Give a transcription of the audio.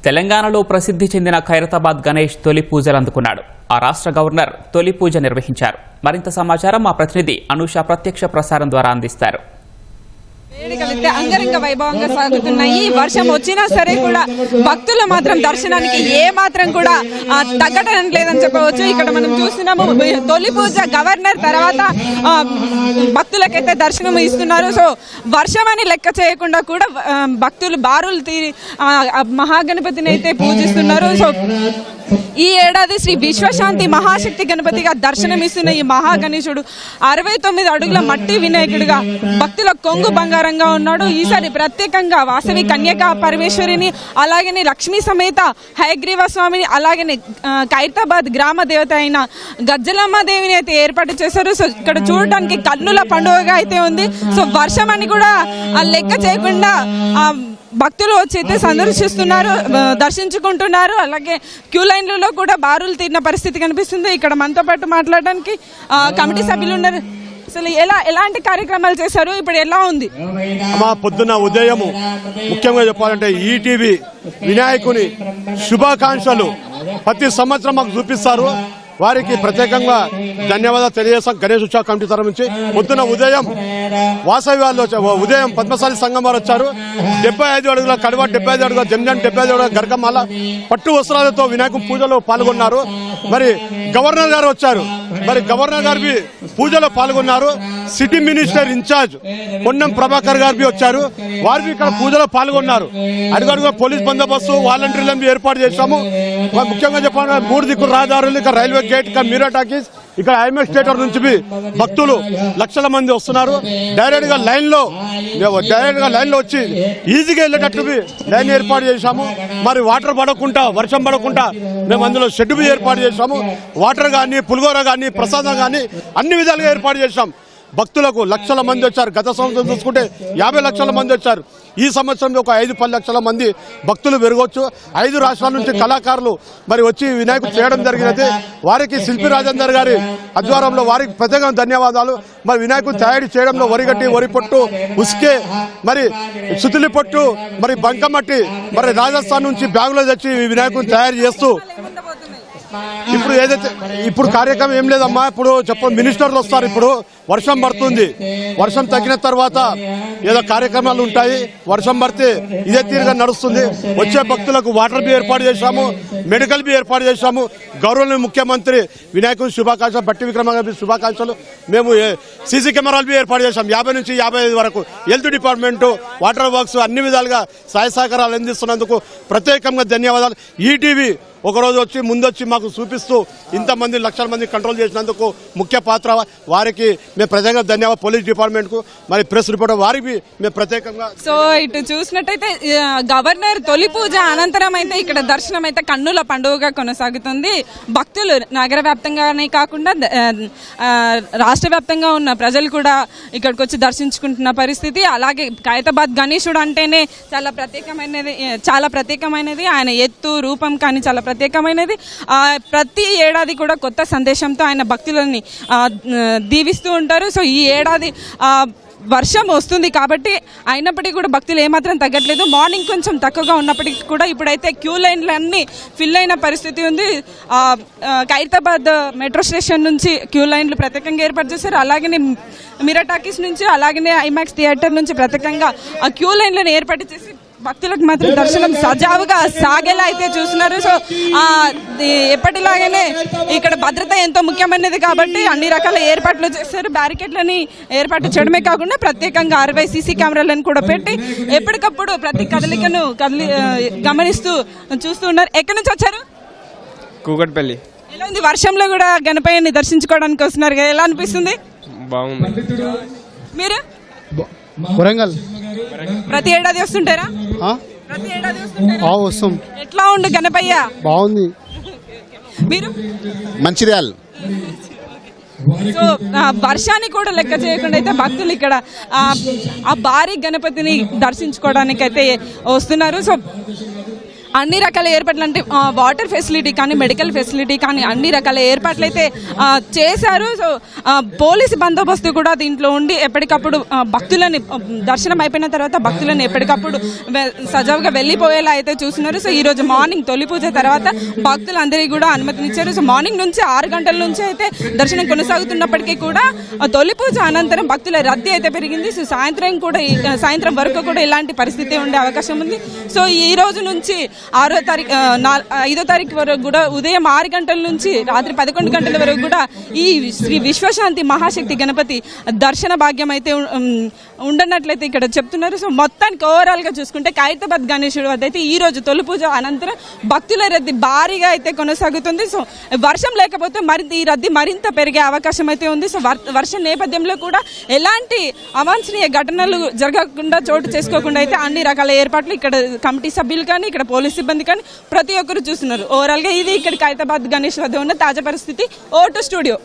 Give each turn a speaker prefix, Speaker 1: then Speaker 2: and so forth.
Speaker 1: తెలంగాణలో ప్రసిద్ధి చెందిన ఖైరతాబాద్ గణేష్ తొలి పూజలు అందుకున్నాడు. ఆ రాష్ట్ర గవర్నర్ తొలి పూజ నిర్వహించారు. మరింత సమాచారం మా ప్రతినిధి అనూష ప్రత్యక్ష ప్రసారం ద్వారా అందిస్తారు.
Speaker 2: వేడుకలైతే అంగరంగ వైభవంగా సాగుతున్నాయి. వర్షం వచ్చినా సరే కూడా భక్తులు మాత్రం దర్శనానికి ఏ మాత్రం కూడా తగ్గడం లేదని చెప్పవచ్చు. ఇక్కడ మనం చూస్తున్నాము తొలి పూజ గవర్నర్ తర్వాత భక్తులకైతే దర్శనం ఇస్తున్నారు. సో వర్షం అని లెక్క చేయకుండా కూడా భక్తులు బారులు తీరి మహాగణపతిని అయితే పూజిస్తున్నారు. సో ఈ ఏడాది శ్రీ విశ్వశాంతి మహాశక్తి గణపతిగా దర్శనమిస్తున్న ఈ మహాగణేశుడు 69 అడుగుల మట్టి వినాయకుడిగా భక్తుల కొంగు బంగారంగా ఉన్నాడు. ఈసారి ప్రత్యేకంగా వాసవి కన్యకా పరమేశ్వరిని, అలాగనే లక్ష్మీ సమేత హయగ్రీవ స్వామిని, అలాగనే ఖైరతాబాద్ గ్రామ దేవత అయిన గజ్జలమ్మ దేవిని అయితే ఏర్పాటు చేశారు. సో ఇక్కడ చూడటానికి కన్నుల పండుగగా అయితే ఉంది. సో వర్షం అని కూడా లెక్క చేయకుండా భక్తులు వచ్చి అయితే సందర్శిస్తున్నారు, దర్శించుకుంటున్నారు. అలాగే క్యూ లైన్లలో కూడా బారులు తీరిన పరిస్థితి కనిపిస్తుంది. ఇక్కడ మనతో పాటు మాట్లాడడానికి కమిటీ సభ్యులు ఉన్నారు. అసలు ఎలాంటి కార్యక్రమాలు చేశారు, ఇప్పుడు ఎలా ఉంది?
Speaker 3: పొద్దున్న ఉదయము ముఖ్యంగా చెప్పాలంటే ఈటీవీ వినాయకుని శుభాకాంక్షలు ప్రతి సంవత్సరం మాకు చూపిస్తారు. వారికి ప్రత్యేకంగా ధన్యవాదాలు తెలియజేస్తాం. గణేష్ ఉత్సవ కమిటీ తరఫు నుంచి పొద్దున ఉదయం వాసవి వాళ్ళు ఉదయం పద్మశాలి సంఘం వారు వచ్చారు. 75 అడుగుల కడవ, 75 అడుగుల జంజం, 75 అడుగుల గరకమాల పట్టు వస్త్రాలతో వినాయకుని పూజలో పాల్గొన్నారు. మరి గవర్నర్ గారు వచ్చారు. మరి గవర్నర్ గారి పూజలో పాల్గొన్నారు. City minister in charge Ponnam Prabhakar గారు వచ్చారు. వారికి ఇక్కడ పూజలో పాల్గొన్నారు. అడుగడుగుగా పోలీస్ బందోబస్తు, వాలంటీర్లను ఏర్పాటు చేశాము. ముఖ్యంగా చెప్పాలంటే 3 దిక్కుల రహదారులు, ఇక్కడ రైల్వే గేట్, ఇక్కడ మీరా టాకీస్, ఇక్కడ ఐఎంఎస్ థియేటర్ నుంచి భక్తులు లక్షల మంది వస్తున్నారు. డైరెక్ట్ గా లైన్ లో వచ్చి ఈజీగా వెళ్ళేటట్లు లైన్ ఏర్పాటు చేశాము. మరి వాటర్ పడకుండా, వర్షం పడకుండా మేము అందులో షెడ్ ఏర్పాటు చేశాము. వాటర్ కానీ, పులిగోర కానీ, ప్రసాదం కానీ అన్ని విధాలుగా ఏర్పాటు చేశాం. భక్తులకు లక్షల మంది వచ్చారు. గత సంవత్సరం చూసుకుంటే 50 లక్షల మంది వచ్చారు. ఈ సంవత్సరం ఒక 5-10 లక్షల మంది భక్తులు పెరగవచ్చు. 5 రాష్ట్రాల నుంచి కళాకారులు మరి వచ్చి వినాయకుడు చేయడం జరిగినది. వారికి శిల్పి రాజేందర్ గారి ఆధ్వర్యంలో వారికి ప్రత్యేకంగా ధన్యవాదాలు. మరి వినాయకుడు తయారు చేయడంలో వరిగట్టి, వరి పొట్టు, ఉస్కే, మరి సుతిలి పొట్టు, మరి బంకమట్టి, మరి రాజస్థాన్ నుంచి బ్యాగులో తెచ్చి వినాయకుడు తయారు చేస్తూ ఇప్పుడు కార్యక్రమం ఏం లేదమ్మా. ఇప్పుడు మినిస్టర్లు వస్తారు. ఇప్పుడు వర్షం పడుతుంది. వర్షం తగ్గిన తర్వాత ఏదో కార్యక్రమాలు ఉంటాయి. వర్షం పడితే ఇదే తీరుగా నడుస్తుంది. వచ్చే భక్తులకు వాటర్ బి ఏర్పాటు చేశాము, మెడికల్ బి ఏర్పాటు చేశాము. గౌరవ ముఖ్యమంత్రి వినాయకుడి శుభాకాంక్షలు, బట్టి విక్రమార్క శుభాకాంక్షలు. మేము సీసీ కెమెరాలు బి ఏర్పాటు చేశాం. 50 నుంచి 55 వరకు. హెల్త్ డిపార్ట్మెంటు, వాటర్ వర్క్స్ అన్ని విధాలుగా సహాయ సహకారాలు అందిస్తున్నందుకు ప్రత్యేకంగా ధన్యవాదాలు. ఈటీవీ ఒకరోజు వచ్చి ముందొచ్చి మాకు చూపిస్తూ ఇంతమంది లక్షల మంది కంట్రోల్ చేసినందుకు ముఖ్య పాత్ర వారికి మేము ప్రత్యేకంగా ధన్యవాదాలు. పోలీస్ డిపార్ట్మెంట్ కు, మరి ప్రెస్ రిపోర్టర్ వారికి మేము ప్రత్యేకంగా.
Speaker 2: సో ఇటు చూసినట్టయితే గవర్నర్ తొలి పూజ అనంతరం అయితే ఇక్కడ దర్శనం అయితే కన్నుల పండుగగా కొనసాగుతుంది. భక్తులు నగర వ్యాప్తంగానే కాకుండా రాష్ట్ర వ్యాప్తంగా ఉన్న ప్రజలు కూడా ఇక్కడికి వచ్చి దర్శించుకుంటున్న పరిస్థితి. అలాగే ఖైరతాబాద్ గణేశుడు అంటేనే చాలా ప్రత్యేకమైనది. ఆయన ఎత్తు, రూపం కానీ చాలా ప్రత్యేకమైనది. ప్రతి ఏడాది కూడా కొత్త సందేశంతో ఆయన భక్తులని దీవిస్తూ ఉంటారు. సో ఈ ఏడాది వర్షం వస్తుంది కాబట్టి అయినప్పటికీ కూడా భక్తులు ఏమాత్రం తగ్గట్లేదు. మార్నింగ్ కొంచెం తక్కువగా ఉన్నప్పటికీ కూడా ఇప్పుడైతే క్యూ లైన్లన్నీ ఫిల్ అయిన పరిస్థితి ఉంది. ఖైరతాబాద్ మెట్రో స్టేషన్ నుంచి క్యూ లైన్లు ప్రత్యేకంగా ఏర్పాటు చేశారు. అలాగనే మీరా టాకీస్ నుంచి, అలాగనే ఐమాక్స్ థియేటర్ నుంచి ప్రత్యేకంగా ఆ క్యూ లైన్లను ఏర్పాటు చేసి భక్తులకు మాత్రం దర్శనం సజావుగా సాగేలా అయితే చూస్తున్నారు. సో ఎప్పటిలాగానే ఇక్కడ భద్రత ఎంతో ముఖ్యమైనది కాబట్టి అన్ని రకాల ఏర్పాట్లు చేశారు. బ్యారికేడ్లని ఏర్పాటు చేయడమే కాకుండా ప్రత్యేకంగా 60 సీసీ కెమెరాలను కూడా పెట్టి ఎప్పటికప్పుడు ప్రతి కదలికను గమనిస్తూ చూస్తూ ఉన్నారు. ఎక్కడి నుంచి వచ్చారు?
Speaker 4: కూకట్పల్లి.
Speaker 2: ఎలా ఉంది? వర్షంలో కూడా గణపయ్యని దర్శించుకోవడానికి వస్తున్నారు కదా, ఎలా అనిపిస్తుంది?
Speaker 4: బాగుంది.
Speaker 2: మీరు
Speaker 5: వరంగల్
Speaker 2: ప్రతి ఏడాది వస్తుంటారా?
Speaker 5: వస్తాం.
Speaker 2: ఎట్లా ఉండు గణపయ్య?
Speaker 5: బాగుంది.
Speaker 2: మీరు?
Speaker 5: మంచిర్యాల.
Speaker 2: సో వర్షాన్ని కూడా లెక్క చేయకుండా అయితే భక్తులు ఇక్కడ ఆ భారీ గణపతిని దర్శించుకోవడానికి అయితే వస్తున్నారు. సో అన్ని రకాల ఏర్పాట్లు అంటే వాటర్ ఫెసిలిటీ కానీ మెడికల్ ఫెసిలిటీ కానీ అన్ని రకాల ఏర్పాట్లు అయితే చేశారు. సో పోలీసు బందోబస్తు కూడా దీంట్లో ఉండి ఎప్పటికప్పుడు భక్తులని దర్శనం అయిపోయిన తర్వాత భక్తులను ఎప్పటికప్పుడు సజావుగా వెళ్ళిపోయేలా అయితే చూస్తున్నారు. సో ఈ రోజు మార్నింగ్ తొలి పూజ తర్వాత భక్తులందరికీ కూడా అనుమతినిచ్చారు. సో మార్నింగ్ నుంచి 6 గంటల నుంచి అయితే దర్శనం కొనసాగుతున్నప్పటికీ కూడా తొలి పూజ అనంతరం భక్తుల రద్దీ అయితే పెరిగింది. సో సాయంత్రం వరకు కూడా ఇలాంటి పరిస్థితి ఉండే అవకాశం ఉంది. సో ఈ రోజు నుంచి 5వ తారీఖు వరకు కూడా ఉదయం 6 గంటల నుంచి రాత్రి 11 గంటల వరకు కూడా ఈ శ్రీ విశ్వశాంతి మహాశక్తి గణపతి దర్శన భాగ్యం అయితే ఉండనట్లయితే ఇక్కడ చెప్తున్నారు. సో మొత్తానికి ఓవరాల్ గా చూసుకుంటే ఖైరతాబాద్ గణేశుడి వద్ద అయితే ఈ రోజు తొలి పూజ అనంతరం భక్తుల రద్దీ భారీగా అయితే కొనసాగుతుంది. సో వర్షం లేకపోతే ఈ రద్దీ మరింత పెరిగే అవకాశం అయితే ఉంది. సో వర్షం నేపథ్యంలో కూడా ఎలాంటి అవాంఛనీయ ఘటనలు జరగకుండా చోటు చేసుకోకుండా అయితే అన్ని రకాల ఏర్పాట్లు ఇక్కడ కమిటీ సభ్యులు కానీ ఇక్కడ పోలీస్ సిబ్బంది కానీ ప్రతి ఒక్కరు చూస్తున్నారు. ఓవరాల్ గా ఇది ఇక్కడ ఖైరతాబాద్ గణేష్ వద్ద ఉన్న తాజా పరిస్థితి. ఓ టు స్టూడియో.